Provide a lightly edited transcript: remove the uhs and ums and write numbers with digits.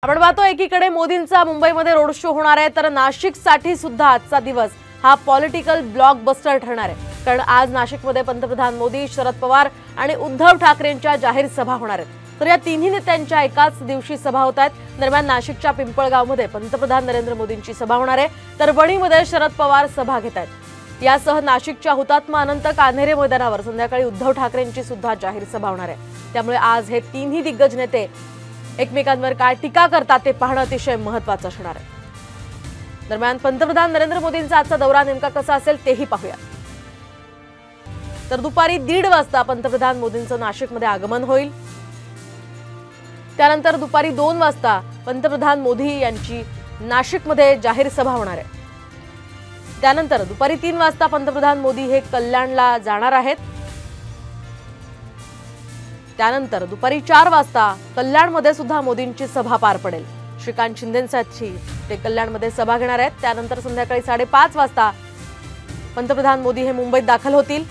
आपण पाहतो एकीकडे मोदींचा मुंबईमध्ये रोड शो होणार आहे, तर नाशिकसाठी सुद्धा आजचा दिवस हा पॉलिटिकल ब्लॉकबस्टर ठरणार आहे। कारण आज नाशिकमध्ये पंतप्रधान मोदी, शरद पवार आणि उद्धव ठाकरेंच्या जाहीर सभा होणार आहेत। तर या तिन्ही नेत्यांच्या एकाच दिवशी सभा होत आहेत। दरम्यान नाशिकच्या पिंपळगावमध्ये पंतप्रधान नरेंद्र मोदींची सभा होणार आहे, तर वणीमध्ये शरद पवार सभा घेत आहेत। यासह नाशिकच्या हुतात्मा अनंत कान्हेरे मैदानावर संध्याकाळी उद्धव ठाकरेंची सुद्धा जाहीर सभा होणार आहे। त्यामुळे आज हे तिन्ही दिग्गज नेते एकमेकांवर काय टीका करतात ते पाहणं अतिशय महत्त्वाचं असणार आहे। दरम्यान पंतप्रधान नरेंद्र मोदींचा आजचा दौरा नेमका कसा असेल तेही पाहूया। तर दुपारी 1:30 वाजता पंतप्रधान मोदींचं नाशिकमध्ये आगमन होईल। त्यानंतर दुपारी 2 वाजता पंतप्रधान मोदी यांची नाशिकमध्ये जाहीर सभा होणार आहे। त्यानंतर दुपारी 3 वाजता पंतप्रधान मोदी हे कल्याणला जाणार आहेत। त्यानंतर दुपारी 4 वाजता कल्याणमध्ये सुद्धा मोदींची सभा पार पडेल। श्रीकांत शिंदेंसाठी ते कल्याणमध्ये सभा घेणार आहेत। त्यानंतर संध्याकाळी 5:30 वाजता पंतप्रधान मोदी हे मुंबईत दाखल होतील।